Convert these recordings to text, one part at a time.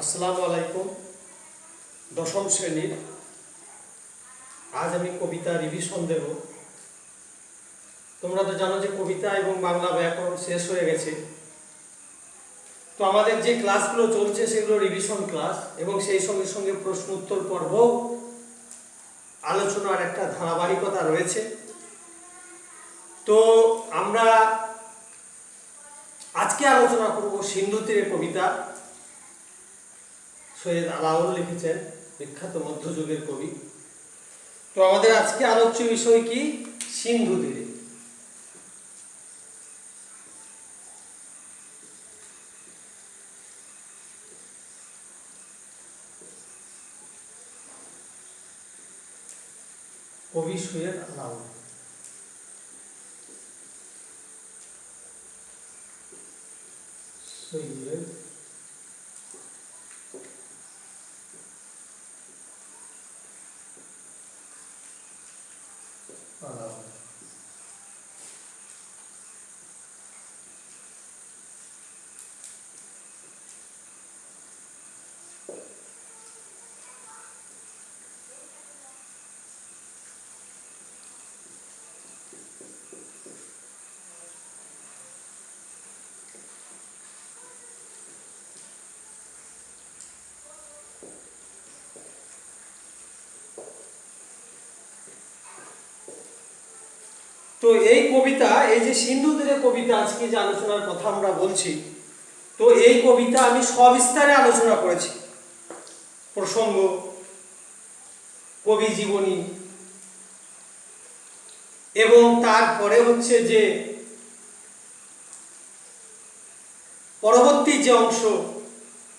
আসসালামু আলাইকুম। দশম শ্রেণীর আজ আমি কবিতা রিভিশন দেব। তোমরা তো জানো যে কবিতা এবং বাংলা ব্যাকরণ শেষ হয়ে গেছে। তো আমাদের যে ক্লাসগুলো চলছে সেগুলো রিভিশন ক্লাস এবং সেই সঙ্গে সঙ্গে প্রশ্ন উত্তর পর্বও আলোচনার একটা ধারাবাহিকতা রয়েছে। তো আমরা আজকে আলোচনা করব সিন্ধু তীরে কবিতা। সৈয়দ আলাওল লিখেছেন, বিখ্যাত মধ্যযুগের কবি। তো আমাদের আজকে আলোচ্য বিষয় কি? সিন্ধু তীরে। কবি সৈয়দ আলাওল। সৈয়দ আলাওল। তো এই কবিতা, এই যে সিন্ধু তীরে কবিতা আজকে যে আলোচনার কথা আমরা বলছি, তো এই কবিতা আমি সবিস্তারে আলোচনা করেছি। প্রসঙ্গ, কবি জীবনী এবং তারপরে হচ্ছে যে পরবর্তী যে অংশ,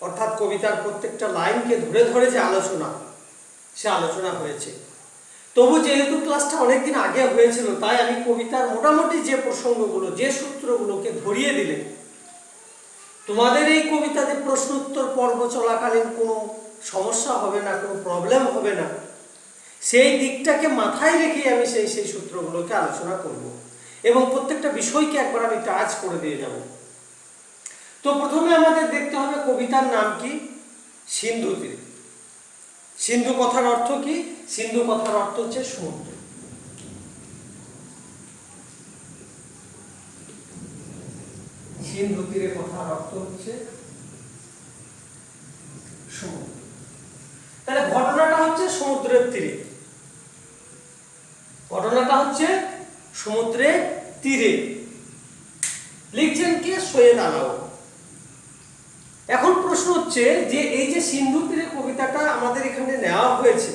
অর্থাৎ কবিতার প্রত্যেকটা লাইনকে ধরে ধরে যে আলোচনা, সে আলোচনা হয়েছে। তবু যেহেতু ক্লাসটা অনেকদিন আগে হয়েছিল, তাই আমি কবিতার মোটামুটি যে প্রসঙ্গগুলো, যে সূত্রগুলোকে ধরিয়ে দিলে তোমাদের এই কবিতাতে প্রশ্ন উত্তর পর্ব চলাকালীন কোনো সমস্যা হবে না, কোনো প্রবলেম হবে না, সেই দিকটাকে মাথায় রেখেই আমি সেই সূত্রগুলোকে আলোচনা করব এবং প্রত্যেকটা বিষয়কে একবার আমি টাচ করে দিয়ে যাব। তো প্রথমে আমাদের দেখতে হবে কবিতার নাম কি? সিন্ধু তীরে। সিন্ধু কথার অর্থ কি? সিন্ধু কথার অর্থ হচ্ছে সমুদ্র। সিন্ধু তীরে কথার অর্থ হচ্ছে সমুদ্র। তাহলে ঘটনাটা হচ্ছে সমুদ্রের তীরে। ঘটনাটা হচ্ছে সমুদ্রের তীরে। লিখছেন কে? সৈয়দ আলাওল। এখন প্রশ্ন হচ্ছে যে এই যে সিন্ধু তীরে কবিতাটা আমাদের এখানে নেওয়া হয়েছে,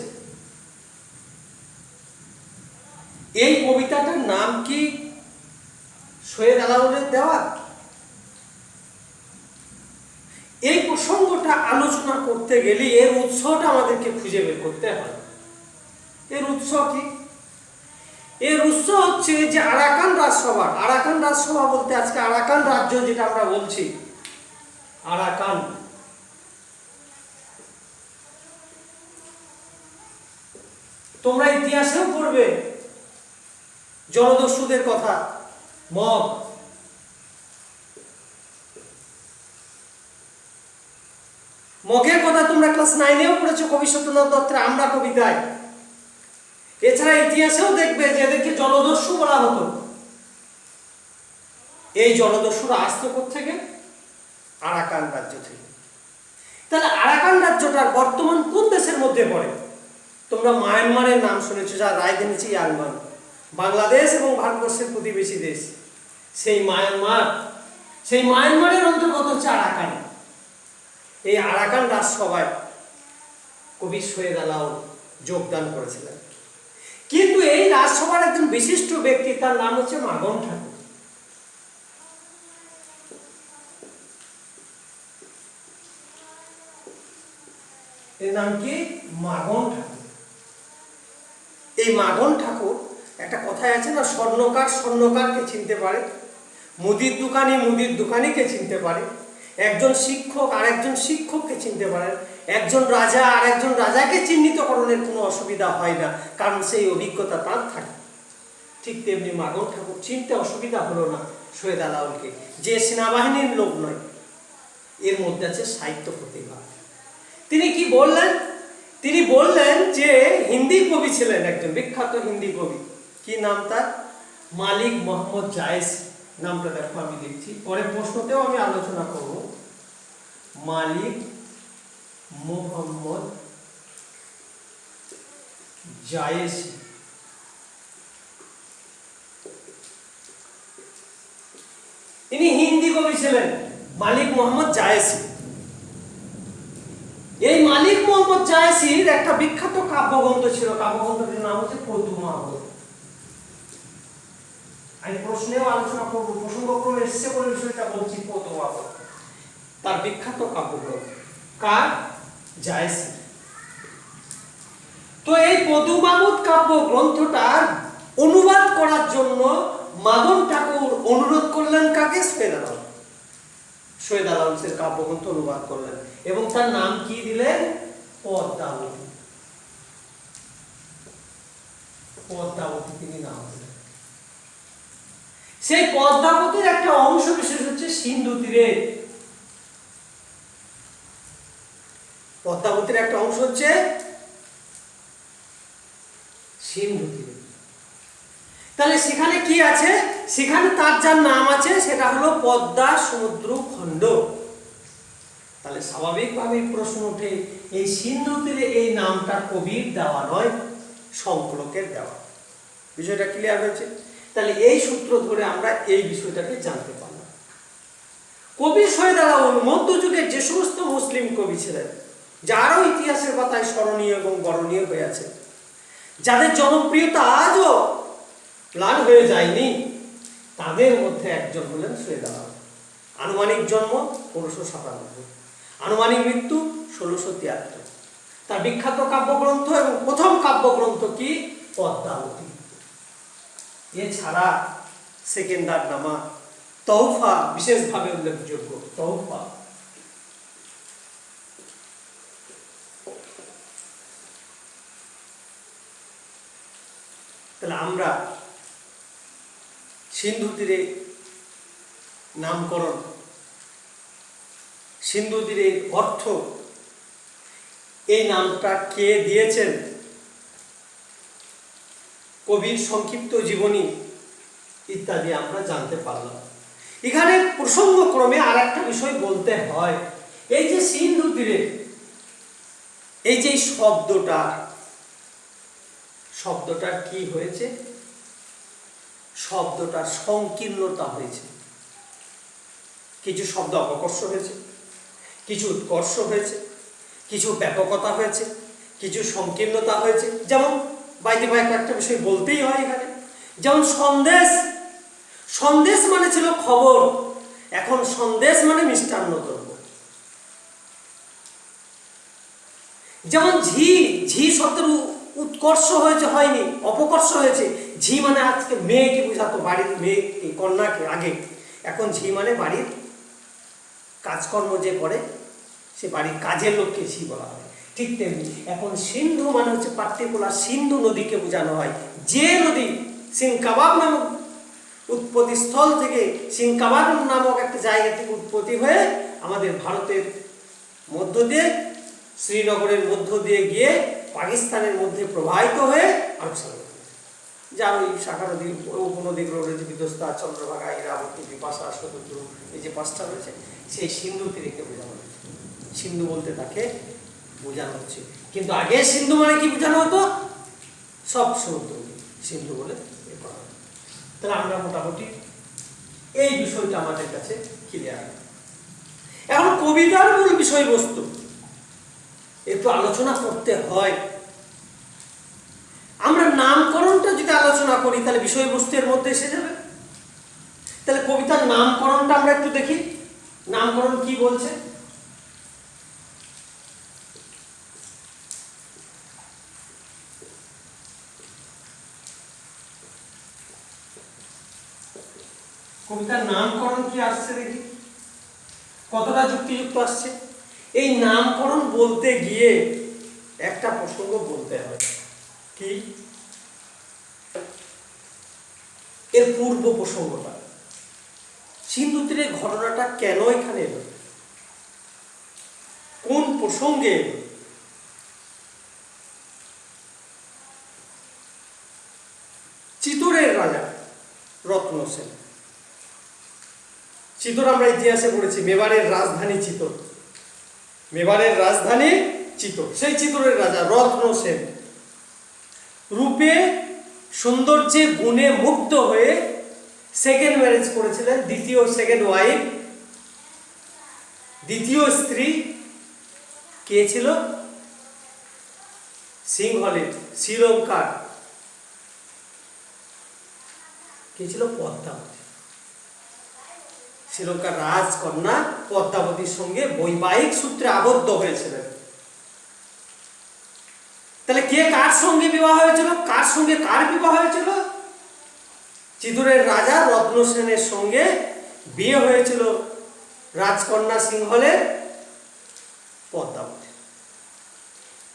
এই কবিতাটার নাম কি সৈয়দ আলাওলের দেওয়া? এই প্রসঙ্গটা আলোচনা করতে গেলে এর উৎসটা আমাদেরকে খুঁজে বের করতে হয়। এর উৎস কি? এর উৎস হচ্ছে যে আরাকান রাজসভা। আরাকান রাজসভা বলতে আজকে আরাকান রাজ্য যেটা আমরা বলছি, আরাকান। তোমরা ইতিহাসেও পড়বে জলদস্যুদের কথা, মগ। মগের কথা তোমরা ক্লাস 9-এও পড়েছো কবি সত্যেন্দ্রনাথ দত্তের আমরা কবিতায়। এছাড়া ইতিহাসেও দেখবে যে এদেরকে জলদস্যু বলা হতো। এই জলদস্যুরা আসতো কোত্থেকে? আরাকান রাজ্য থেকে। তাহলে আরাকান রাজ্যটার বর্তমান কোন দেশের মধ্যে পড়ে? তোমরা মায়ানমারের নাম শুনেছো, যা রাজধানী ইয়াংবান, বাংলাদেশ এবং ভারতবর্ষের প্রতিবেশী দেশ। সেই মায়ানমারের অন্তর্গত হচ্ছে আরাকান। এই আরাকান রাজসভায় কবি সৈয়দ আলাওল যোগদান করেছিলেন। কিন্তু এই রাজসভার একজন বিশিষ্ট ব্যক্তি, তার নাম হচ্ছে মাগন ঠাকুর। এর নাম কি? মাগন ঠাকুর। এই মাগন ঠাকুর, একটা কথায় আছে না, স্বর্ণকার স্বর্ণকারকে চিনতে পারে, মুদির দোকানিকে চিনতে পারে, একজন শিক্ষক আর একজন শিক্ষককে চিনতে পারেন, একজন রাজা আর একজন রাজাকে চিহ্নিতকরণের কোনো অসুবিধা হয় না, কারণ সেই অভিজ্ঞতা তার থাকে। ঠিক তেমনি মাগন ঠাকুর চিনতে অসুবিধা হলো না সৈয়দ আলাওলকে, যে সেনাবাহিনীর লোক নয়, এর মধ্যে আছে সাহিত্য প্রতিভা। তিনি কি বললেন? তিনি বললেন যে হিন্দি কবি ছিলেন, একজন বিখ্যাত হিন্দি কবি। কি নাম তার? মালিক মোহাম্মদ জায়েসি। নামটা দেখো আমি লিখছি, পরে প্রশ্নতেও আমি আলোচনা করব। মালিক মোহাম্মদ জায়েসি। ইনি হিন্দি কবি ছিলেন, মালিক মোহাম্মদ জায়েসি। এই মালিক মোহাম্মদ জায়েসির একটা বিখ্যাত কাব্যগ্রন্থ ছিল, কাব্যগ্রন্থটির নাম হচ্ছে পদুমাবত। আমি প্রশ্নেও আলোচনা করব, প্রসঙ্গক্রমে এসছে কোন বিষয়টা বলছি, পদুমাবত তার বিখ্যাত কাব্যগ্রন্থ। কার? জায়েসি। তো এই পদুমাবত কাব্যগ্রন্থটার অনুবাদ করার জন্য মাদন ঠাকুর অনুরোধ করলেন কাকে? সৈয়দ আলম। সৈয়দ আলমের কাব্যগ্রন্থ অনুবাদ করলেন এবং তার নাম কি দিলেন? পদ্মাবতী। পদ্মাবতী তিনি নাম দিলেন। সেই পদ্মাবতীর একটা অংশ বিশেষ হচ্ছে সিন্ধু তীরে। পদ্মাবতীর একটা অংশ হচ্ছে সিন্ধু তীরে। তাহলে সেখানে কি আছে? সেখানে তার যার নাম আছে সেটা হলো পদ্মা সমুদ্র খণ্ড। তাহলে স্বাভাবিকভাবে প্রশ্ন ওঠে, এই সিন্ধু তীরে এই নামটা কবির দেওয়া নয়, সংকলকের দেওয়া। বিষয়টা ক্লিয়ার হয়েছে? তাহলে এই সূত্র ধরে আমরা এই বিষয়টাকে জানতে পারলাম। কবি সৈয়দ আলাউল মধ্যযুগের যে সমস্ত মুসলিম কবি ছিলেন, যারও ইতিহাসের পাতায় স্মরণীয় এবং বরণীয় হয়ে আছে, যাদের জনপ্রিয়তা আজও ম্লান হয়ে যায়নি, তাদের মধ্যে একজন হলেন সৈয়দ আলাউল। আনুমানিক জন্ম 1597, আনুমানিক মৃত্যু 1673। তার বিখ্যাত কাব্যগ্রন্থ এবং প্রথম কাব্যগ্রন্থ কি? পদ্মাবতী। এছাড়া সেকেন্ডার নামা, তওফা বিশেষভাবে উল্লেখযোগ্য। তওফা তাহলে আমরা সিন্ধু তীরে নামকরণ, সিন্ধু তীরের অর্থ, এই নামটা কে দিয়েছেন, কবির সংক্ষিপ্ত জীবনী ইত্যাদি আমরা জানতে পারলাম। এখানে প্রসঙ্গক্রমে আর একটা বিষয় বলতে হয়। এই যে সিন্ধু তীরে এই যে শব্দটার কি হয়েছে? শব্দটার সংকীর্ণতা হয়েছে। কিছু শব্দ অপকর্ষ হয়েছে, কিছু উৎকর্ষ হয়েছে, কিছু ব্যাপকতা হয়েছে, কিছু সংকীর্ণতা হয়েছে। যেমন বাইরে একটা বিষয় বলতেই হয় এখানে, যেমন সন্দেশ। সন্দেশ মানে ছিল খবর, এখন সন্দেশ মানে মিষ্টান্ন দ্রব্য। যেমন ঝি, ঝি শব্দের উৎকর্ষ হয়েছে, হয়নি, অপকর্ষ হয়েছে। ঝি মানে আজকে মেয়েকে বোঝাতো, বাড়ির মেয়ে কন্যাকে আগে, এখন ঝি মানে বাড়ির কাজকর্ম যে করে সে বাড়ির কাজের লোককে ঝি বলা হয়। ঠিক তেমনি এখন সিন্ধু মানে হচ্ছে পার্টিকুলার সিন্ধু নদীকে বোঝানো হয়। যে নদী সিনকাবাব নামক উৎপত্তি স্থল থেকে, সিনকাবাব নামক একটা জায়গা থেকে উৎপত্তি হয়ে আমাদের ভারতের মধ্য দিয়ে, শ্রীনগরের মধ্য দিয়ে গিয়ে পাকিস্তানের মধ্যে প্রবাহিত হয়ে আরব সাগর, যার ওই শাখা নদী, উপনদীগুলো রয়েছে, বিধ্বস্তা, চন্দ্রভাগা, ইরাবতী, বিপাশা, শতদ্রু, এই যে পাঁচটা রয়েছে, সেই সিন্ধু তীরকে বোঝানো হচ্ছে। সিন্ধু বলতে তাকে বোঝানো হচ্ছে। কিন্তু আগে সিন্ধু মানে কি বোঝানো হতো? সব সমুদ্র সিন্ধু বলে করা হয়। তাহলে আমরা মোটামুটি এই বিষয়টা আমাদের কাছে ক্লিয়ার। এখন কবিতার মূল বিষয়বস্তু একটু আলোচনা করতে হয়। আমরা নামকরণটা যদি আলোচনা করি তাহলে বিষয়বস্তুর মধ্যে এসে যাবে। তাহলে কবিতার নামকরণটা আমরা একটু দেখি, নামকরণ কি বলছে। কবিতার নামকরণ কি আসছে দেখি, কতটা যুক্তিযুক্ত আসছে। এই নামকরণ বলতে গিয়ে একটা প্রসঙ্গ বলতে হয়, কি এর পূর্ব প্রসঙ্গটা, সিন্ধু তীরের ঘটনাটা কেন এখানে এলো, কোন প্রসঙ্গে এলো? চিতোরের রাজা রত্ন সেন। চিতোর আমরা ইতিহাসে পড়েছি, মেবারের রাজধানী চিতোর। মেবারের রাজধানী চিতোর, সেই চিতোরের রাজা রত্ন সেন রূপে সৌন্দর্যে গুণে মুগ্ধ হয়ে সেকেন্ড ম্যারেজ করেছিলেন, সেকেন্ড ওয়াইফ, দ্বিতীয় স্ত্রী কে ছিল? সিংহলে শ্রীলঙ্কার কে ছিল? পদ্মাবতী। শ্রীলঙ্কার রাজকন্যা পদ্মাবতীর সঙ্গে বৈবাহিক সূত্রে আবদ্ধ হয়েছিলেন। তাহলে কে কার সঙ্গে বিবাহ হয়েছিল? কার সঙ্গে কার বিবাহ হয়েছিল? চিতোরের রাজা রত্ন সেনের সঙ্গে বিয়ে হয়েছিল রাজকন্যা সিংহলের পদ্মাবতী।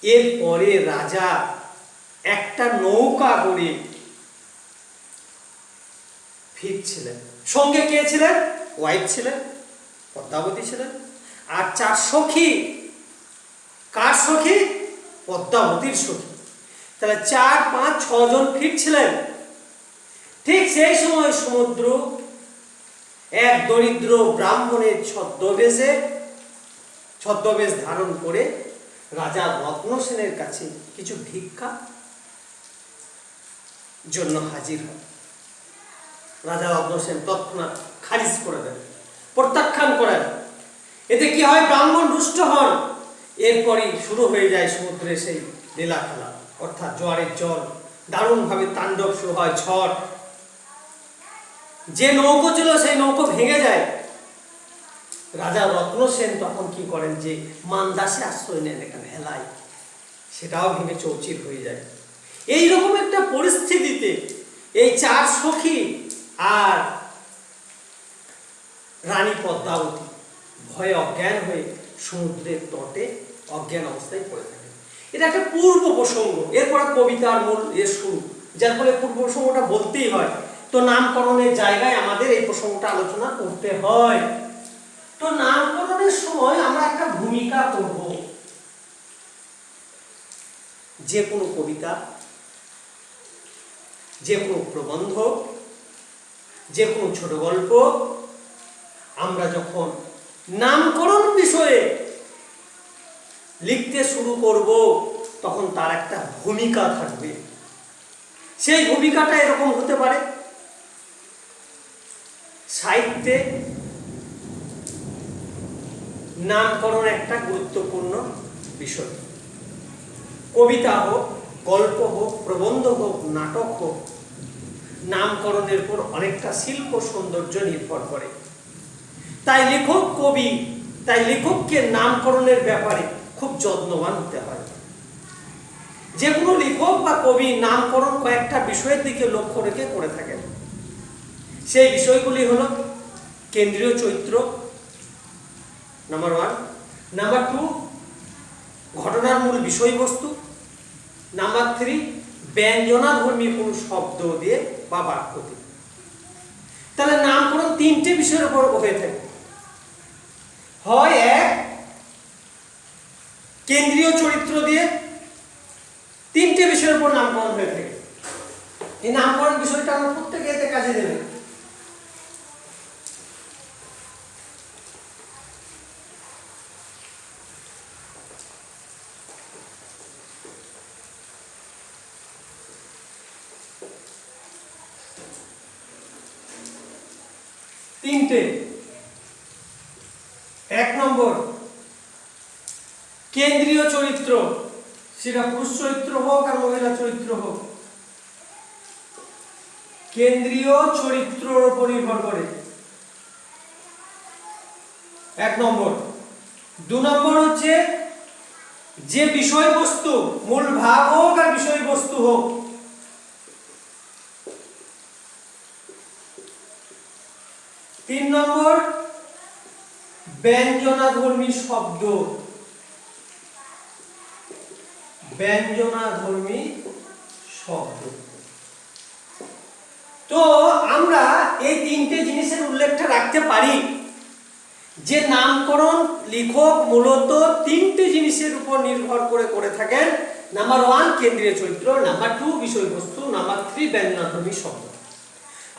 এরপরে রাজা একটা নৌকা করে ফিরছিলেন। সঙ্গে কে ছিলেন? ওয়াইফ ছিলেন, পদ্মাবতী ছিলেন, আর 4 সখী। কার সখী? পদ্মাবতীর সখী। তাহলে 4, 5, 6 জন ফিরছিলেন। ঠিক সেই সময় সমুদ্র এক দরিদ্র ব্রাহ্মণের ছদ্মবেশ ধারণ করে রাজা রত্ন সেনের কাছে কিছু ভিক্ষা জন্য হাজির হয়। রাজা রত্ন সেন তৎক্ষণাৎ খারিজ করে দেন, প্রত্যাখ্যান করেন। এতে কি হয়? ব্রাহ্মণ রুষ্ট হন। এরপরই শুরু হয়ে যায় সমুদ্রে সেই লীলা খেলা, অর্থাৎ জোয়ারের জল, দারুণভাবে তাণ্ডব শুরু হয়, ঝড়। যে নৌকো ছিল সেই নৌকো ভেঙে যায়। রাজা রত্ন সেন তখন কি করেন? যে মান্দাসে আশ্রয় নেন এখানে হেলায়, সেটাও ভেঙে চৌচির হয়ে যায়। এইরকম একটা পরিস্থিতিতে এই 4 সখী আর রানী পদ্মাবতী ভয়ে অজ্ঞান হয়ে সমুদ্রের তটে অজ্ঞান অবস্থায় পড়ে থাকে। এটা একটা পূর্ব প্রসঙ্গ। এরপরে কবিতার মূল শুরু, যার ফলে পূর্ব প্রসঙ্গটা বলতেই হয়। তো নামকরণের জায়গায় আমাদের এই প্রসঙ্গটা আলোচনা করতে হয়। তো নামকরণের সময় আমরা একটা ভূমিকা করব। যে কোনো কবিতা, যে কোনো প্রবন্ধ, যে কোনো ছোট গল্প আমরা যখন নামকরণ বিষয়ে লিখতে শুরু করব তখন তার একটা ভূমিকা থাকবে। সেই ভূমিকাটা এরকম হতে পারে, সাহিত্যে নামকরণ একটা গুরুত্বপূর্ণ বিষয়। কবিতা হোক, গল্প হোক, প্রবন্ধ হোক, নাটক হোক, নামকরণের উপর অনেকটা শিল্প সৌন্দর্য নির্ভর করে। তাই লেখককে নামকরণের ব্যাপারে খুব যত্নবান হতে হয়। যে কোনো লেখক বা কবি নামকরণ কয়েকটা বিষয়ের দিকে লক্ষ্য রেখে করে থাকেন। সেই বিষয়গুলি হলো কেন্দ্রীয় চরিত্র, নাম্বার 1, নাম্বার 2 ঘটনার মূল বিষয়বস্তু, নাম্বার 3 ব্যঞ্জনাধর্মী কোনো শব্দ দিয়ে বা বাক্য দিয়ে। তাহলে নামকরণ 3টে বিষয়ের উপর হয়ে থাকে। হয় 1 কেন্দ্রীয় চরিত্র দিয়ে, 3টে বিষয়ের উপর নামকরণ হয়ে থাকে। এই নামকরণ বিষয়টা আমরা প্রত্যেকে এতে কাজে দেবে। তিনটে। 1 নম্বর কেন্দ্রীয় চরিত্র, সেটা পুরুষ চরিত্র হোক আর মহিলা চরিত্র হোক, কেন্দ্রীয় চরিত্রের উপর নির্ভর করে 1 নম্বর। 2 নম্বর হচ্ছে যে বিষয়বস্তু, মূল ভাব হোক আর বিষয়বস্তু হোক, তিন নম্বর ব্যঞ্জনাধর্মী শব্দ, ব্যঞ্জনাধর্মী শব্দ। তো আমরা এই 3টে জিনিসের উল্লেখটা রাখতে পারি। যে নামকরণ লেখক মূলত তিনটে জিনিসের উপর নির্ভর করে থাকেন। নাম্বার 1 কেন্দ্রীয় চরিত্র, নাম্বার 2 বিষয়বস্তু, নাম্বার 3 ব্যঞ্জনাধ্বনি শব্দ।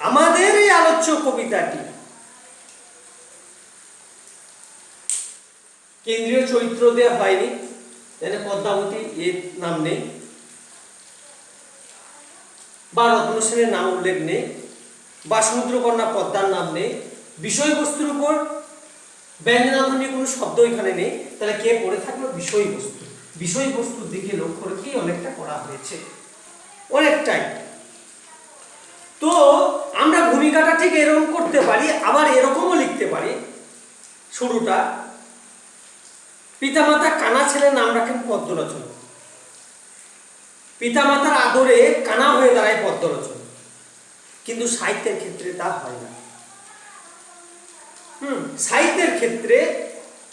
আমাদের এই আলোচ্য কবিতাটি কেন্দ্রীয় চরিত্র দেওয়া হয়নি, এখানে পদ্মাবতী এর নাম নেই বা রত্ন সেনের নাম উল্লেখ নেই বা সমুদ্রকন্যা পদ্মার নাম নেই, বিষয়বস্তুর উপর ব্যঞ্জনাধ্বনি কোনো শব্দ এখানে নেই। তাহলে কে পড়ে থাকলো? বিষয়বস্তু। বিষয়বস্তুর দিকে লক্ষ্য রেখে অনেকটা করা হয়েছে, অনেকটাই। তো আমরা ভূমিকাটা ঠিক এরকম করতে পারি, আবার এরকমও লিখতে পারি। শুরুটা পিতামাতা কানা ছেলের নাম রাখেন পদ্মলোচন, পিতামাতার আদরে কানা হয়ে দাঁড়ায় পদ্মলোচন, কিন্তু সাহিত্যের ক্ষেত্রে তা হয় না। সাহিত্যের ক্ষেত্রে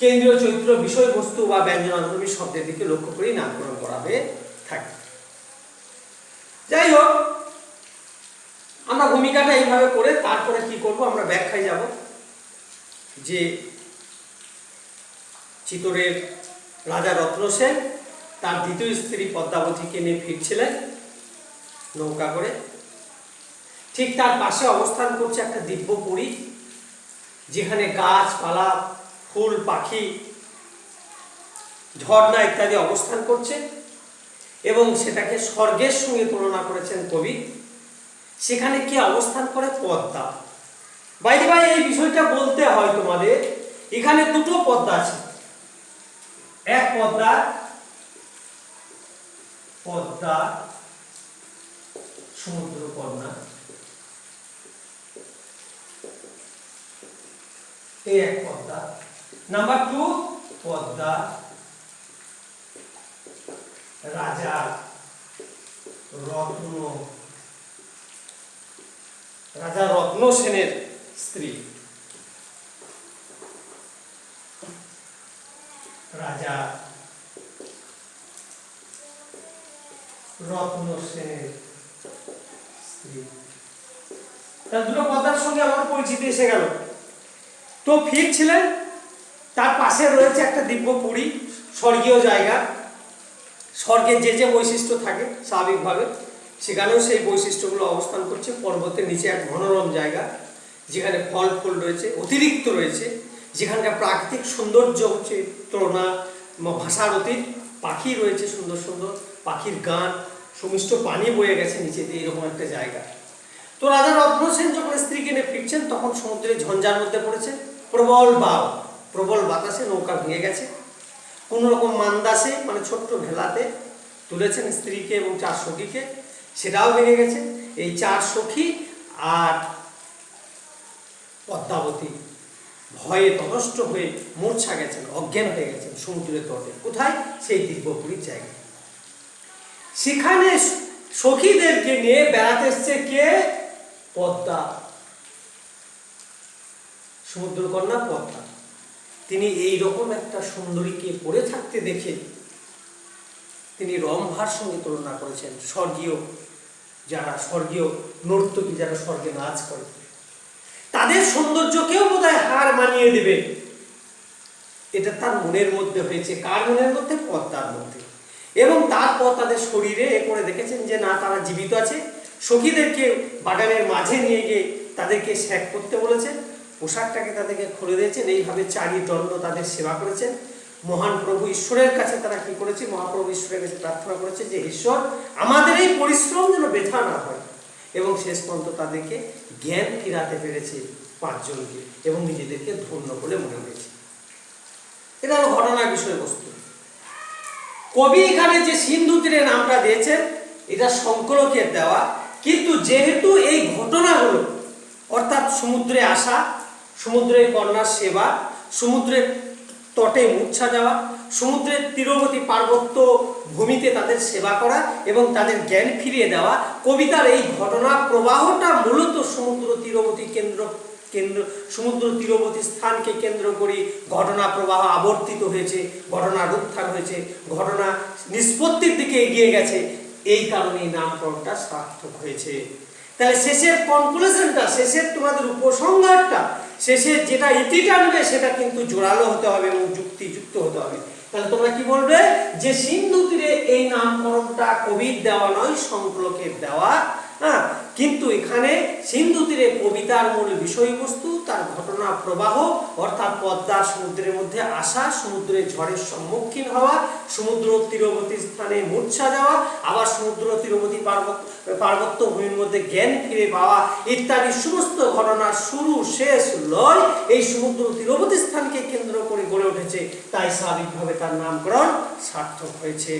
কেন্দ্রীয় চরিত্র, বিষয়বস্তু বা ব্যঞ্জনাধ্বনি শব্দের দিকে লক্ষ্য করেই নামকরণ করা হয়ে থাকে। যাই হোক, আমরা ভূমিকাটা এইভাবে করে তারপরে কি করব, আমরা ব্যাখ্যায় যাব যে চিতোরের রাজা রত্ন সেন তার দ্বিতীয় স্ত্রী পদ্মাবতীকে নিয়ে ফিরছিলেন নৌকা করে। ঠিক তার পাশে অবস্থান করছে একটা দিব্যপুরী, যেখানে গাছপালা, ফুল, পাখি, ঝর্ণা ইত্যাদি অবস্থান করছে এবং সেটাকে স্বর্গের সঙ্গে তুলনা করেছেন কবি। সেখানে কে অবস্থান করে? পদ্মা। বাইরে ভাই এই বিষয়টা বলতে হয় তোমাদের, এখানে দুটো পদ্মা আছে। এক পদ্মা, পদ্মা সমুদ্রকন্যা, এই এক পদ্মা। নাম্বার 2 পদ্মা রাজা রত্ন সেনের স্ত্রী, রাজা রত্ন সেনের স্ত্রী। তার দুটো পদ্মার সঙ্গে আমার পরিচিতি এসে গেল। তো ফিরছিলেন, তার পাশে রয়েছে একটা দিব্যপুরী, স্বর্গীয় জায়গা। স্বর্গের যে যে বৈশিষ্ট্য থাকে স্বাভাবিকভাবে সেখানেও সেই বৈশিষ্ট্যগুলো অবস্থান করছে। পর্বতের নিচে এক মনোরম জায়গা, যেখানে ফল ফুল রয়েছে, অতিরিক্ত রয়েছে, যেখানকার প্রাকৃতিক সৌন্দর্য হচ্ছে তুলনা ভাষার অতীত। পাখি রয়েছে, সুন্দর সুন্দর পাখির গান, সুমিষ্ট পানি বয়ে গেছে নিচে দিয়ে, এরকম একটা জায়গা। তো রাজা রত্ন সেন যখন স্ত্রীকে নিয়ে ফিরছেন, তখন সমুদ্রের ঝঞ্ঝার মধ্যে পড়েছে, প্রবল বাও, প্রবল বাতাসে নৌকা ভেঙে গেছে। কোনো রকম মান্দাসে মানে ছোট্ট ভেলাতে তুলেছেন স্ত্রীকে এবং 4 সখীকে, সেটাও ভেঙে গেছে। এই 4 সখী আর পদ্মাবতী ভয়ে ততষ্ট হয়ে মূর্ছা গেছেন, অজ্ঞান হয়ে গেছেন সমুদ্রের তটে। কোথায়? সেই দিব্যপুরীর জায়গায়। সেখানে সখীদেরকে নিয়ে বেড়াতে এসছে কে? পদ্মা, সমুদ্রকন্যা পদ্মা। তিনি এই রকম একটা সুন্দরীকে পড়ে থাকতে দেখে তিনি রম্ভার সঙ্গে তুলনা করেছেন। স্বর্গীয় নর্তকী যারা স্বর্গে নাচ করে, তাদের সৌন্দর্যকেও বোধহয় হার মানিয়ে দেবে, এটা তার মনের মধ্যে হয়েছে। কার মনের মধ্যে? পদ্মার মধ্যে। এবং তারপর তাদের শরীরে এ করে দেখেছেন যে না, তারা জীবিত আছে। সখীদেরকে বাগানের মাঝে নিয়ে গিয়ে তাদেরকে শেক করতে বলেছেন, পোশাকটাকে তাদেরকে খুলে দিয়েছেন। এইভাবে 4 দণ্ড তাদের সেবা করেছেন। মহান প্রভু ঈশ্বরের কাছে তারা কি করেছে? মহাপ্রভু ঈশ্বরের কাছে প্রার্থনা করেছে যে ঈশ্বর, আমাদের এই পরিশ্রম যেন বৃথা না হয়। এবং শেষ পর্যন্ত তাদেরকে জ্ঞান ফিরাতে পেরেছে 5 জনকে, এবং নিজেদেরকে ধন্য বলে মনে হয়েছে। এটা হলো ঘটনার বিষয়বস্তু। কবি এখানে যে সিন্ধু তীরে নামটা দিয়েছেন, এটা সংকলকের দেওয়া, কিন্তু যেহেতু এই ঘটনাগুলো অর্থাৎ সমুদ্রে আসা, সমুদ্রের কন্যার সেবা, সমুদ্রের তটে মূর্ছা যাওয়া, সমুদ্রের তীরবর্তী পার্বত্য ভূমিতে তাদের সেবা করা এবং তাদের জ্ঞান ফিরিয়ে দেওয়া, কবিতার এই ঘটনার প্রবাহটা মূলত সমুদ্র তীরবর্তী স্থানকে কেন্দ্র করে ঘটনা প্রবাহ আবর্তিত হয়েছে, ঘটনার উত্থান হয়েছে, ঘটনা নিষ্পত্তির দিকে এগিয়ে গেছে। এই কারণেই নামকরণটা সার্থক হয়েছে। তাহলে শেষের কনক্লুশনটা, শেষের তোমাদের উপসংহারটা, শেষে যেটা ইতি টানবে সেটা কিন্তু জোরালো হতে হবে এবং যুক্তিযুক্ত হতে হবে। তাহলে তোমরা কি বলবে যে সিন্ধু তীরে এই নামকরণটা কবির দেওয়া নয়, সংকলকের দেওয়া। হ্যাঁ, কিন্তু এখানে সিন্ধু তীরে কবিতার মূল বিষয়বস্তু তার ঘটনা প্রবাহ, অর্থাৎ পদ্মার সমুদ্রের মধ্যে আসা, সমুদ্রের ঝড়ের সম্মুখীন হওয়া, সমুদ্র তীরবর্তী স্থানে মূর্ছা যাওয়া, আবার সমুদ্র তীরবর্তী পার্বত্য ভূমির মধ্যে জ্ঞান ফিরে পাওয়া ইত্যাদি সমস্ত ঘটনার শুরু শেষ লয় এই সমুদ্র তীরবর্তী স্থানকে কেন্দ্র করে গড়ে উঠেছে। তাই স্বাভাবিকভাবে তার নামকরণ সার্থক হয়েছে।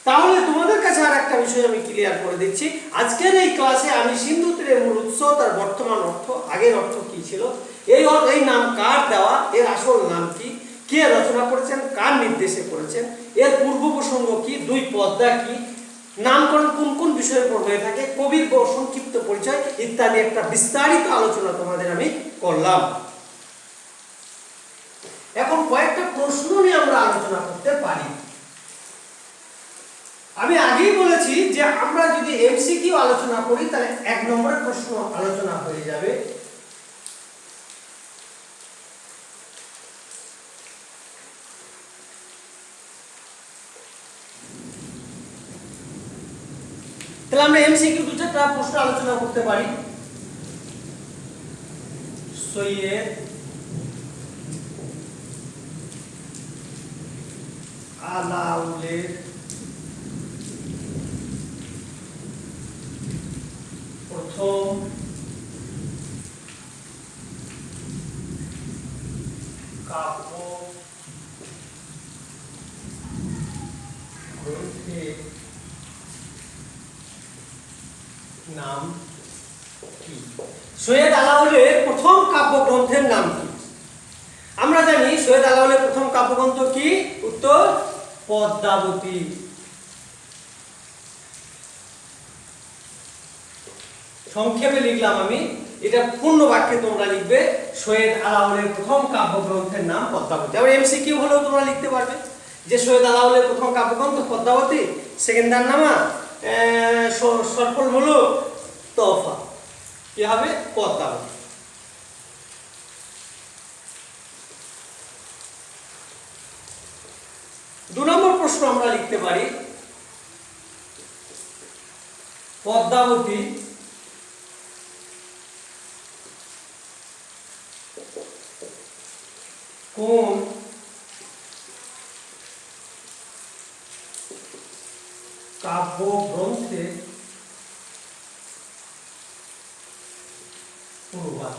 তাহলে তোমাদের কাছে আর একটা বিষয় আমি ক্লিয়ার করে দিচ্ছি। আজকের এই ক্লাসে আমি সিন্ধু তীরের মূল উৎস, তার বর্তমান অর্থ, আগের অর্থ কি ছিল, এই নাম কার দেওয়া, এর আসল নাম কি, কে রচনা করেছেন, কার নির্দেশে করেছেন, এর পূর্ব প্রসঙ্গ কি, দুই পদ্মা কি, নামকরণ কোন কোন বিষয়ের উপর হয়ে থাকে, কবির সংক্ষিপ্ত পরিচয় ইত্যাদি একটা বিস্তারিত আলোচনা তোমাদের আমি করলাম। এখন কয়েকটা প্রশ্ন নিয়ে আমরা আলোচনা করতে পারি। আমি আগেই বলেছি যে আমরা যদি এমসিকিউ আলোচনা করি তাহলে 1 নম্বরের প্রশ্ন আলোচনা হয়ে যাবে। তাহলে আমরা এমসিকিউ দুটো প্রশ্ন আলোচনা করতে পারি। সৈয়দ আলাউলের প্রথম কাব্য গ্রন্থের নাম কি? সৈয়দ আলাউলের প্রথম কাব্যগ্রন্থের নাম কি? আমরা জানি সৈয়দ আলাউলের প্রথম কাব্যগ্রন্থ কি? উত্তর পদ্মাবতী। সংক্ষেপে লিখলাম আমি, এটা পূর্ণ বাক্যে তোমরা লিখবে সৈয়দ আলাউলের প্রথম কাব্যগ্রন্থের নাম পদ্মাবতী। আবার এমসিকিউ হলেও তোমরা লিখতে পারবে যে সৈয়দ আলাউলের প্রথম কাব্যগ্রন্থ পদ্মাবতী, সেকেন্ডারনামা, সরফুল মুলুক, তোহফা, কি হবে? পদ্মাবতী। দু নম্বর প্রশ্ন আমরা লিখতে পারি পদ্মাবতী কোন কাব্যগ্রন্থে অনুবাদ?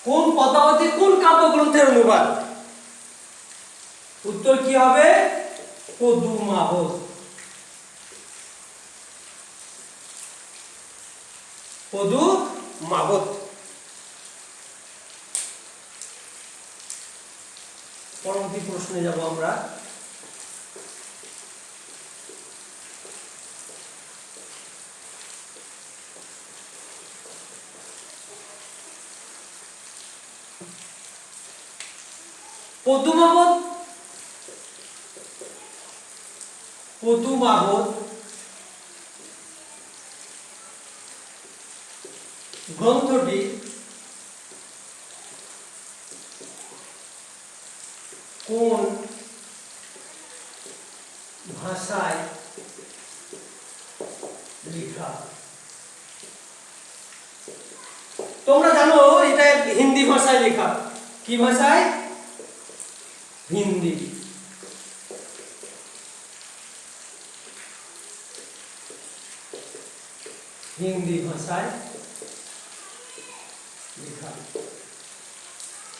কোন পদ্মাবতী কোন কাব্যগ্রন্থের অনুবাদ? উত্তর কি হবে? পদুমাবত। পদুমাবত। পরবর্তী প্রশ্নে যাব আমরা। পদুমাবত গ্রন্থটি কোন ভাষায় লেখা? তোমরা জানো এটা হিন্দি ভাষায় লেখা। কি ভাষায়? হিন্দি। হিন্দি ভাষায় লেখা।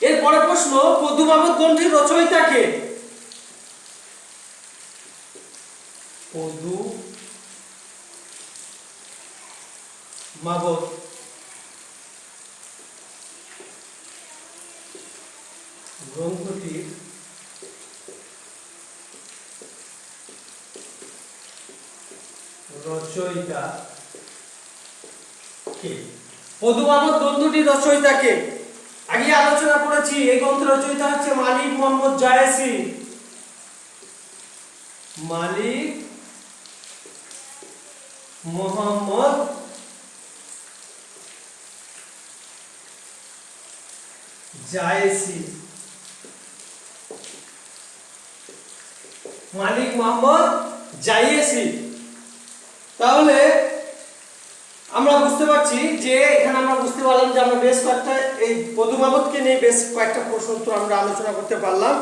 এরপরে প্রশ্ন, পদুমাবত গ্রন্থের রচয়িতা কে? পদুমাবত গ্রন্থটির রচয়িতা কে? পদুমাবত গ্রন্থটির রচয়িতা কে? আগে আলোচনা করেছি এই গ্রন্থের রচয়িতা হচ্ছে মালিক মোহাম্মদ জায়েসি। মালিক মোহাম্মদ জায়েসি, মালিক মোহাম্মদ জায়েসি। তাহলে আমরা বুঝতে পারছি যে এখানে আমরা বুঝতে পারলাম যে আমরা বেশ কয়েকটা এই বধূ মাবতকে নিয়ে বেশ কয়েকটা প্রশ্ন উত্তর আমরা আলোচনা করতে পারলাম।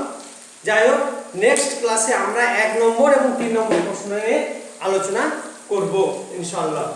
যাই হোক, নেক্সট ক্লাসে আমরা 1 নম্বর এবং 3 নম্বর প্রশ্ন নিয়ে আলোচনা করব ইনশাআল্লাহ।